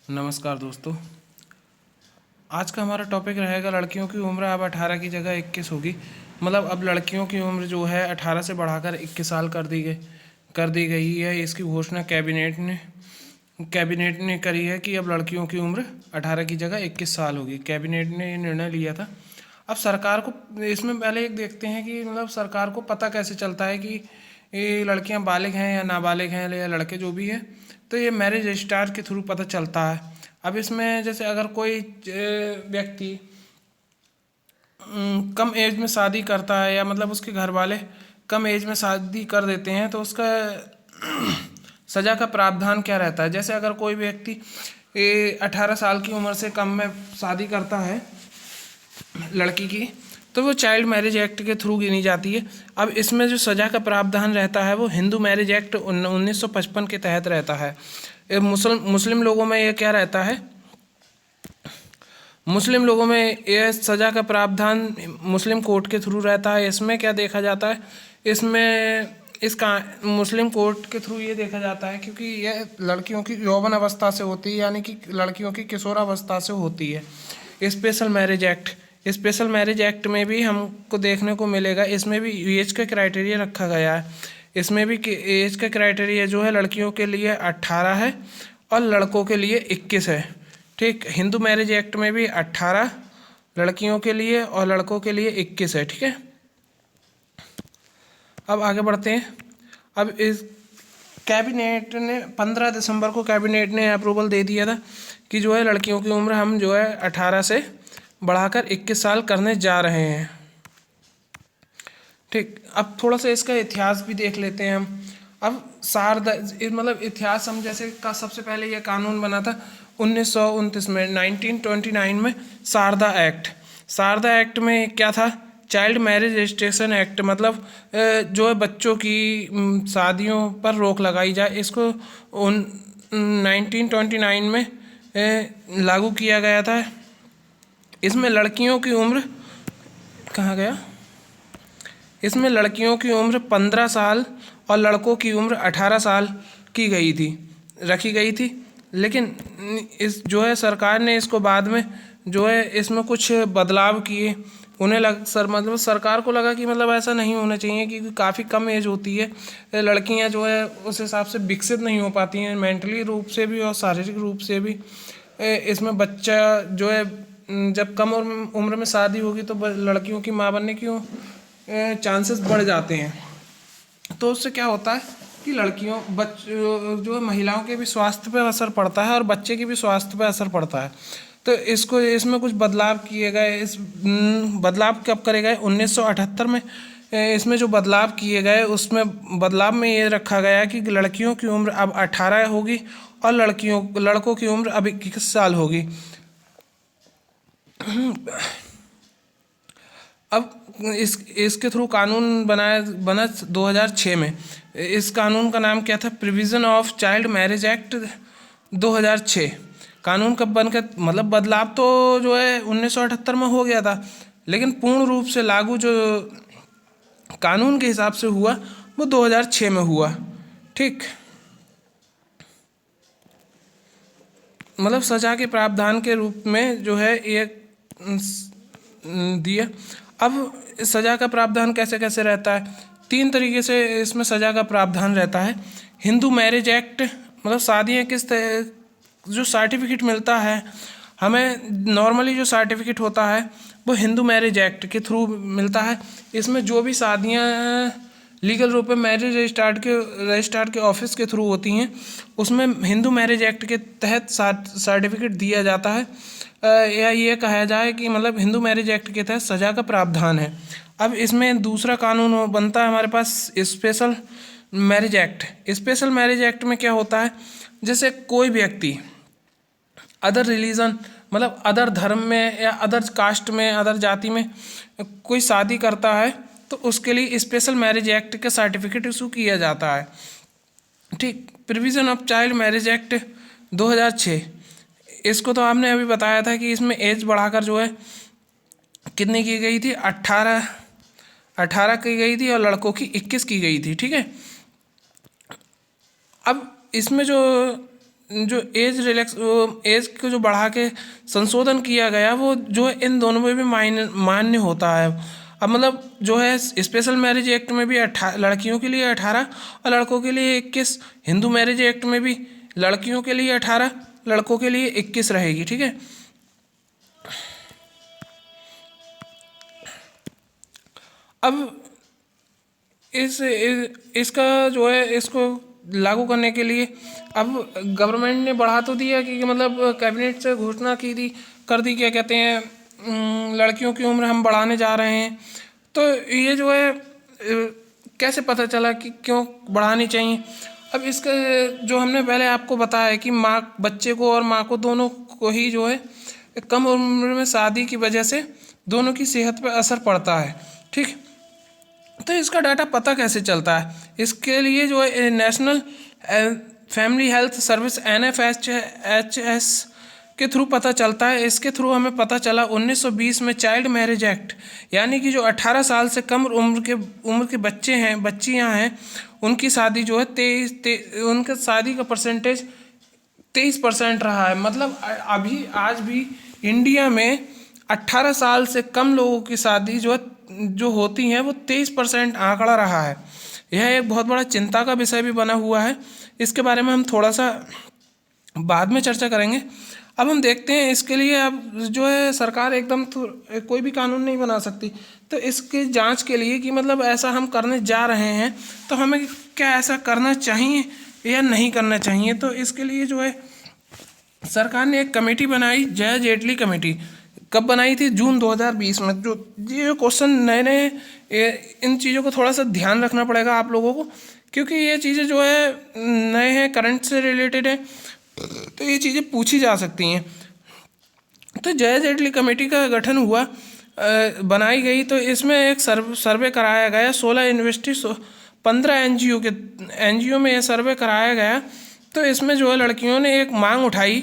नमस्कार दोस्तों। आज का हमारा टॉपिक रहेगा लड़कियों की उम्र अब 18 की जगह 21 होगी। मतलब अब लड़कियों की उम्र जो है 18 से बढ़ाकर 21 साल कर दी गई है। इसकी घोषणा कैबिनेट ने करी है कि अब लड़कियों की उम्र 18 की जगह 21 साल होगी। कैबिनेट ने ये निर्णय लिया था। अब सरकार को इसमें पहले एक देखते हैं कि मतलब सरकार को पता कैसे चलता है कि ये लड़कियां बालिग हैं या नाबालिग हैं या लड़के जो भी हैं। तो ये मैरिज रजिस्ट्रार के थ्रू पता चलता है। अब इसमें जैसे अगर कोई व्यक्ति कम एज में शादी करता है या मतलब उसके घर वाले कम एज में शादी कर देते हैं तो उसका सज़ा का प्रावधान क्या रहता है। जैसे अगर कोई व्यक्ति 18 साल की उम्र से कम में शादी करता है लड़की की, तो वो चाइल्ड मैरिज एक्ट के थ्रू गिनी जाती है। अब इसमें जो सज़ा का प्रावधान रहता है वो हिंदू मैरिज एक्ट 1955 के तहत रहता है। मुस्लिम लोगों में ये क्या रहता है, मुस्लिम लोगों में यह सज़ा का प्रावधान मुस्लिम कोर्ट के थ्रू रहता है। इसमें क्या देखा जाता है, इसमें इसका मुस्लिम कोर्ट के थ्रू ये देखा जाता है क्योंकि यह लड़कियों की यौवन अवस्था से होती है, यानी कि लड़कियों की किशोरावस्था से होती है। स्पेशल मैरिज एक्ट में भी हमको देखने को मिलेगा, इसमें भी एज का क्राइटेरिया रखा गया है। इसमें भी एज का क्राइटेरिया जो है लड़कियों के लिए 18 है और लड़कों के लिए 21 है। ठीक, हिंदू मैरिज एक्ट में भी 18 लड़कियों के लिए और लड़कों के लिए 21 है। ठीक है, अब आगे बढ़ते हैं। अब इस कैबिनेट ने 15 दिसंबर को कैबिनेट ने अप्रूवल दे दिया था कि जो है लड़कियों की उम्र हम जो है 18 से बढ़ाकर 21 साल करने जा रहे हैं। ठीक, अब थोड़ा सा इसका इतिहास भी देख लेते हैं हम। अब शारदा मतलब इतिहास हम जैसे का सबसे पहले यह कानून बना था 1929 में, 1929 में शारदा एक्ट में क्या था, चाइल्ड मैरिज रजिस्ट्रेशन एक्ट, मतलब जो है बच्चों की शादियों पर रोक लगाई जाए, इसको 1929 में लागू किया गया था। इसमें लड़कियों की उम्र कहाँ गया, इसमें लड़कियों की उम्र 15 साल और लड़कों की उम्र 18 साल रखी गई थी। लेकिन इस जो है सरकार ने इसको बाद में जो है इसमें कुछ बदलाव किए। मतलब सरकार को लगा कि मतलब ऐसा नहीं होना चाहिए क्योंकि काफ़ी कम एज होती है, लड़कियां जो है उस हिसाब से विकसित नहीं हो पाती हैं मेंटली रूप से भी और शारीरिक रूप से भी। इसमें बच्चा जो है जब कम उम्र में शादी होगी तो लड़कियों की माँ बनने की चांसेस बढ़ जाते हैं। तो उससे क्या होता है कि लड़कियों जो है महिलाओं के भी स्वास्थ्य पर असर पड़ता है और बच्चे के भी स्वास्थ्य पर असर पड़ता है। तो इसमें कुछ बदलाव किए गए। इस बदलाव कब करे गए, 1978 में। इसमें जो बदलाव किए गए उसमें बदलाव में ये रखा गया कि लड़कियों की उम्र अब 18 होगी और लड़कों की उम्र अब 21 साल होगी। अब इसके थ्रू कानून बना 2006 में। इस कानून का नाम क्या था, provision of child marriage act 2006। कानून कब बनकर, मतलब बदलाव तो जो है 1978 में हो गया था, लेकिन पूर्ण रूप से लागू जो कानून के हिसाब से हुआ वो 2006 में हुआ। ठीक, मतलब सजा के प्रावधान के रूप में जो है ये दिया। अब सज़ा का प्रावधान कैसे कैसे रहता है, 3 तरीके से इसमें सज़ा का प्रावधान रहता है। हिंदू मैरिज एक्ट, मतलब शादियाँ जो सर्टिफिकेट मिलता है हमें, नॉर्मली जो सर्टिफिकेट होता है वो हिंदू मैरिज एक्ट के थ्रू मिलता है। इसमें जो भी शादियाँ लीगल रूप में मैरिज रजिस्ट्रार के ऑफिस के थ्रू होती हैं उसमें हिंदू मैरिज एक्ट के तहत सर्टिफिकेट दिया जाता है, या ये कहा जाए कि मतलब हिंदू मैरिज एक्ट के तहत सज़ा का प्रावधान है। अब इसमें दूसरा कानून बनता है हमारे पास स्पेशल मैरिज एक्ट में क्या होता है, जैसे कोई व्यक्ति अदर रिलीजन, मतलब अदर धर्म में या अदर कास्ट में, अदर जाति में कोई शादी करता है तो उसके लिए स्पेशल मैरिज एक्ट का सर्टिफिकेट इशू किया जाता है। ठीक, provision of child marriage act 2006, इसको तो आपने अभी बताया था कि इसमें एज बढ़ाकर जो है कितनी की गई थी, 18 की गई थी और लड़कों की 21 की गई थी। ठीक है, अब इसमें जो जो एज को जो बढ़ा के संशोधन किया गया वो जो है इन दोनों में भी मान्य होता है। अब मतलब जो है स्पेशल मैरिज एक्ट में भी लड़कियों के लिए 18 और लड़कों के लिए 21, हिंदू मैरिज एक्ट में भी लड़कियों के लिए 18, लड़कों के लिए 21 रहेगी। ठीक है। अब इसका जो है इसको लागू करने के लिए अब गवर्नमेंट ने बढ़ा तो दिया कि मतलब कैबिनेट से घोषणा की थी कर दी, क्या कहते हैं, लड़कियों की उम्र हम बढ़ाने जा रहे हैं। तो ये जो है कैसे पता चला कि क्यों बढ़ानी चाहिए? अब इसका जो हमने पहले आपको बताया कि माँ बच्चे को और माँ को दोनों को ही जो है कम उम्र में शादी की वजह से दोनों की सेहत पर असर पड़ता है। ठीक। तो इसका डाटा पता कैसे चलता है? इसके लिए जो है national family health service NFHS के थ्रू पता चलता है। इसके थ्रू हमें पता चला 1920 में चाइल्ड मैरिज एक्ट, यानी कि जो 18 साल से कम उम्र के बच्चे हैं, बच्चियां हैं, उनकी शादी जो है उनका शादी का परसेंटेज 23% रहा है। मतलब अभी आज भी इंडिया में 18 साल से कम लोगों की शादी जो होती हैं वो 23% आंकड़ा रहा है। यह एक बहुत बड़ा चिंता का विषय भी बना हुआ है। इसके बारे में हम थोड़ा सा बाद में चर्चा करेंगे। अब हम देखते हैं इसके लिए अब जो है सरकार एकदम कोई भी कानून नहीं बना सकती। तो इसके जांच के लिए कि मतलब ऐसा हम करने जा रहे हैं तो हमें क्या ऐसा करना चाहिए या नहीं करना चाहिए, तो इसके लिए जो है सरकार ने एक कमेटी बनाई, जय जेटली कमेटी। कब बनाई थी? जून 2020 में। जो ये क्वेश्चन नए नए, इन चीज़ों को थोड़ा सा ध्यान रखना पड़ेगा आप लोगों को, क्योंकि ये चीज़ें जो है नए हैं, करंट से रिलेटेड है, तो ये चीज़ें पूछी जा सकती हैं। तो जय जेटली कमेटी का गठन हुआ, बनाई गई। तो इसमें एक सर्वे कराया गया 16 यूनिवर्सिटी 15 NGO में यह सर्वे कराया गया। तो इसमें जो है लड़कियों ने एक मांग उठाई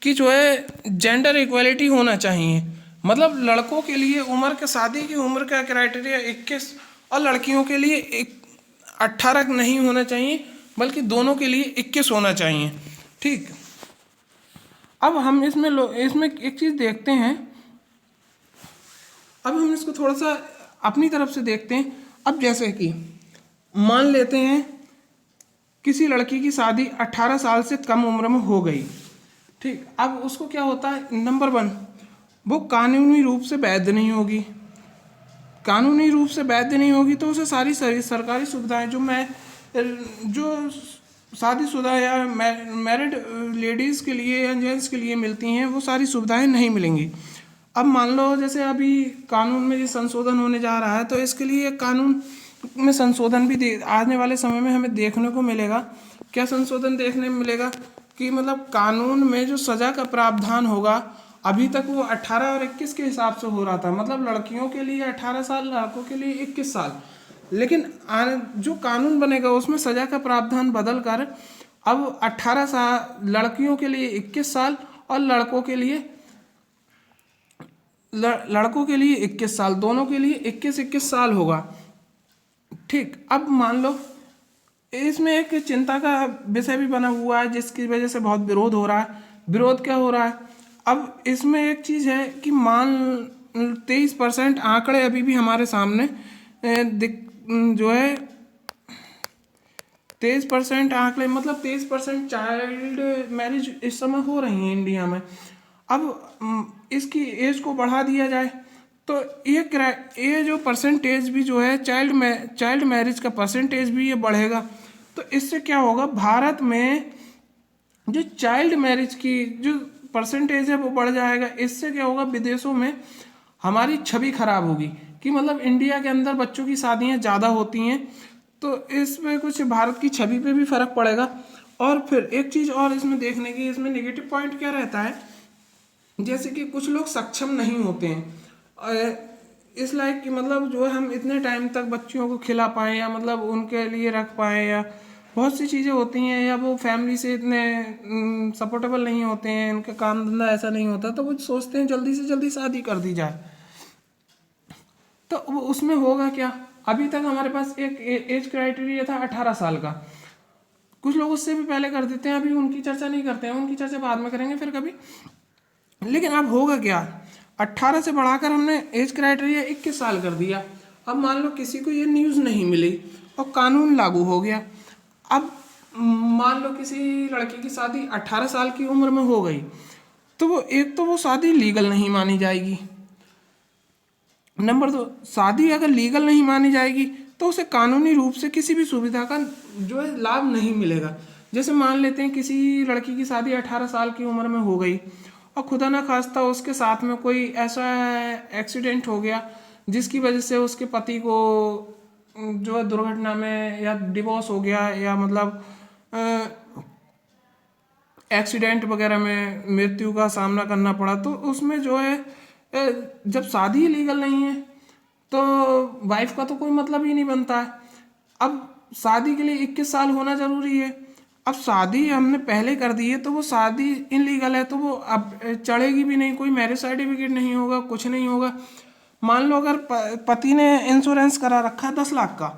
कि जो है जेंडर इक्वलिटी होना चाहिए। मतलब लड़कों के लिए उम्र के शादी की उम्र का क्राइटेरिया 21 और लड़कियों के लिए 18 नहीं होना चाहिए, बल्कि दोनों के लिए 21 होना चाहिए। ठीक। अब हम इसमें एक चीज़ देखते हैं। अब हम इसको थोड़ा सा अपनी तरफ से देखते हैं। अब जैसे कि मान लेते हैं किसी लड़की की शादी 18 साल से कम उम्र में हो गई। ठीक। अब उसको क्या होता है? नंबर 1, वो कानूनी रूप से वैध नहीं होगी। कानूनी रूप से वैध नहीं होगी तो उसे सारी सरकारी सुविधाएं जो शादीशुदा या मैरिड लेडीज़ के लिए या जेंट्स के लिए मिलती हैं, वो सारी सुविधाएं नहीं मिलेंगी। अब मान लो जैसे अभी कानून में ये संशोधन होने जा रहा है, तो इसके लिए कानून में संशोधन भी आने वाले समय में हमें देखने को मिलेगा। क्या संशोधन देखने में मिलेगा? कि मतलब कानून में जो सज़ा का प्रावधान होगा, अभी तक वो 18 और 21 के हिसाब से हो रहा था। मतलब लड़कियों के लिए 18 साल, लड़कों के लिए 21 साल। लेकिन जो कानून बनेगा उसमें सज़ा का प्रावधान बदल कर अब 18 साल लड़कियों के लिए 21 साल और लड़कों के लिए 21 साल, दोनों के लिए 21 साल होगा। ठीक। अब मान लो इसमें एक चिंता का विषय भी बना हुआ है जिसकी वजह से बहुत विरोध हो रहा है। विरोध क्या हो रहा है? अब इसमें एक चीज़ है कि 23% आंकड़े अभी भी हमारे सामने जो है 23% आंकड़े, मतलब 23% चाइल्ड मैरिज इस समय हो रही हैं इंडिया में। अब इसकी एज को बढ़ा दिया जाए तो ये जो परसेंटेज भी जो है चाइल्ड मैरिज का परसेंटेज भी ये बढ़ेगा। तो इससे क्या होगा? भारत में जो चाइल्ड मैरिज की जो परसेंटेज है वो बढ़ जाएगा। इससे क्या होगा? विदेशों में हमारी छवि खराब होगी कि मतलब इंडिया के अंदर बच्चों की शादियां ज़्यादा होती हैं, तो इसमें कुछ भारत की छवि पे भी फर्क पड़ेगा। और फिर एक चीज़ और इसमें देखने की, इसमें नेगेटिव पॉइंट क्या रहता है, जैसे कि कुछ लोग सक्षम नहीं होते हैं इस लायक कि मतलब जो है हम इतने टाइम तक बच्चियों को खिला पाएँ या मतलब उनके लिए रख पाएँ, या बहुत सी चीज़ें होती हैं, या वो फैमिली से इतने सपोर्टेबल नहीं होते हैं, उनका काम धंधा ऐसा नहीं होता, तो वो सोचते हैं जल्दी से जल्दी शादी कर दी जाए। तो वो उसमें होगा क्या? अभी तक हमारे पास एक एज क्राइटेरिया था 18 साल का। कुछ लोग उससे भी पहले कर देते हैं, अभी उनकी चर्चा नहीं करते हैं, उनकी चर्चा बाद में करेंगे फिर कभी। लेकिन अब होगा क्या, 18 से बढ़ाकर हमने एज क्राइटेरिया 21 साल कर दिया। अब मान लो किसी को ये न्यूज़ नहीं मिली और कानून लागू हो गया। अब मान लो किसी लड़की की शादी 18 साल की उम्र में हो गई, तो वो शादी लीगल नहीं मानी जाएगी। नंबर 2, शादी अगर लीगल नहीं मानी जाएगी तो उसे कानूनी रूप से किसी भी सुविधा का जो है लाभ नहीं मिलेगा। जैसे मान लेते हैं किसी लड़की की शादी 18 साल की उम्र में हो गई और खुदा ना खास्ता उसके साथ में कोई ऐसा एक्सीडेंट हो गया जिसकी वजह से उसके पति को जो है दुर्घटना में या डिवोर्स हो गया, या मतलब एक्सीडेंट वगैरह में मृत्यु का सामना करना पड़ा, तो उसमें जो है जब शादी लीगल नहीं है तो वाइफ का तो कोई मतलब ही नहीं बनता है। अब शादी के लिए 21 साल होना जरूरी है। अब शादी हमने पहले कर दी है तो वो शादी इनलीगल है, तो वो अब चढ़ेगी भी नहीं, कोई मैरिज सर्टिफिकेट नहीं होगा, कुछ नहीं होगा। मान लो अगर पति ने इंश्योरेंस करा रखा है 10 लाख का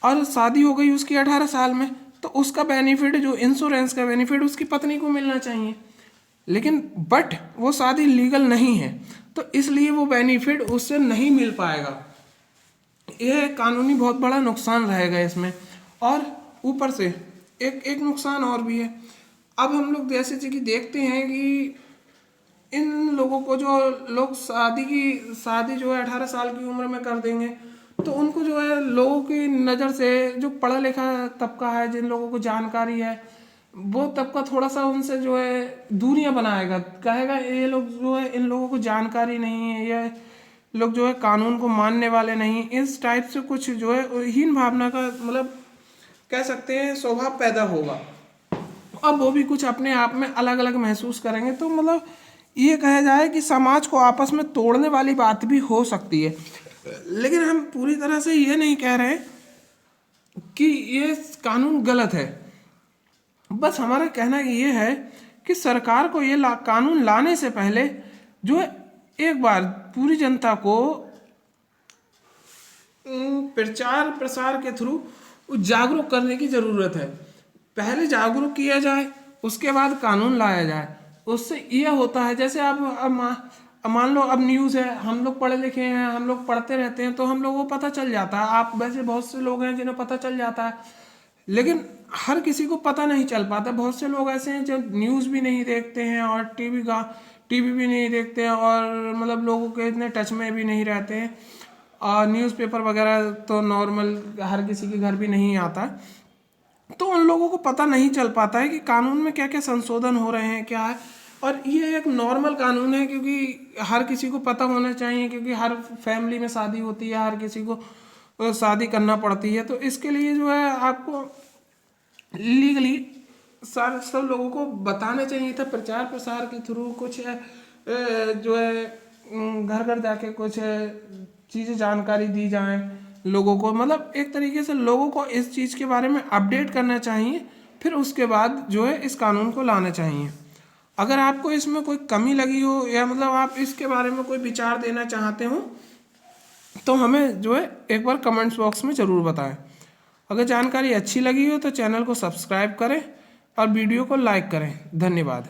और शादी हो गई उसकी 18 साल में, तो उसका बेनिफिट, जो इंश्योरेंस का बेनिफिट, उसकी पत्नी को मिलना चाहिए। लेकिन बट वो शादी लीगल नहीं है तो इसलिए वो बेनिफिट उससे नहीं मिल पाएगा। यह कानूनी बहुत बड़ा नुकसान रहेगा इसमें। और ऊपर से एक नुकसान और भी है। अब हम लोग जैसे कि देखते हैं कि इन लोगों को, जो लोग शादी जो है 18 साल की उम्र में कर देंगे, तो उनको जो है लोगों की नज़र से, जो पढ़ा लिखा तबका है, जिन लोगों को जानकारी है, वो तबका थोड़ा सा उनसे जो है दूरियां बनाएगा, कहेगा ये लोग जो है, इन लोगों को जानकारी नहीं है, ये लोग जो है कानून को मानने वाले नहीं, इस टाइप से कुछ जो है हीन भावना का, मतलब कह सकते हैं, स्वभाव पैदा होगा। अब वो भी कुछ अपने आप में अलग अलग महसूस करेंगे। तो मतलब ये कहा जाए कि समाज को आपस में तोड़ने वाली बात भी हो सकती है। लेकिन हम पूरी तरह से ये नहीं कह रहे कि ये कानून गलत है। बस हमारा कहना ये है कि सरकार को ये कानून लाने से पहले जो है एक बार पूरी जनता को प्रचार प्रसार के थ्रू जागरूक करने की ज़रूरत है। पहले जागरूक किया जाए, उसके बाद कानून लाया जाए। उससे यह होता है, जैसे अब मान लो अब न्यूज़ है, हम लोग पढ़े लिखे हैं, हम लोग पढ़ते रहते हैं, तो हम लोगों को पता चल जाता है। आप वैसे बहुत से लोग हैं जिन्हें पता चल जाता है, लेकिन हर किसी को पता नहीं चल पाता। बहुत से लोग ऐसे हैं जो न्यूज़ भी नहीं देखते हैं और टीवी भी नहीं देखते हैं, और मतलब लोगों के इतने टच में भी नहीं रहते हैं। और न्यूज़पेपर वगैरह तो नॉर्मल हर किसी के घर भी नहीं आता, तो उन लोगों को पता नहीं चल पाता है कि कानून में क्या क्या संशोधन हो रहे हैं, क्या है। और ये एक नॉर्मल कानून है, क्योंकि हर किसी को पता होना चाहिए, क्योंकि हर फैमिली में शादी होती है, हर किसी को शादी करना पड़ती है। तो इसके लिए जो है आपको लीगली सब लोगों को बताना चाहिए था, प्रचार प्रसार के थ्रू कुछ जो है घर घर जाके कुछ चीज़ें जानकारी दी जाएं लोगों को। मतलब एक तरीके से लोगों को इस चीज़ के बारे में अपडेट करना चाहिए, फिर उसके बाद जो है इस कानून को लाना चाहिए। अगर आपको इसमें कोई कमी लगी हो, या मतलब आप इसके बारे में कोई विचार देना चाहते हो, तो हमें जो है एक बार कमेंट्स बॉक्स में ज़रूर बताएं। अगर जानकारी अच्छी लगी हो तो चैनल को सब्सक्राइब करें और वीडियो को लाइक करें। धन्यवाद।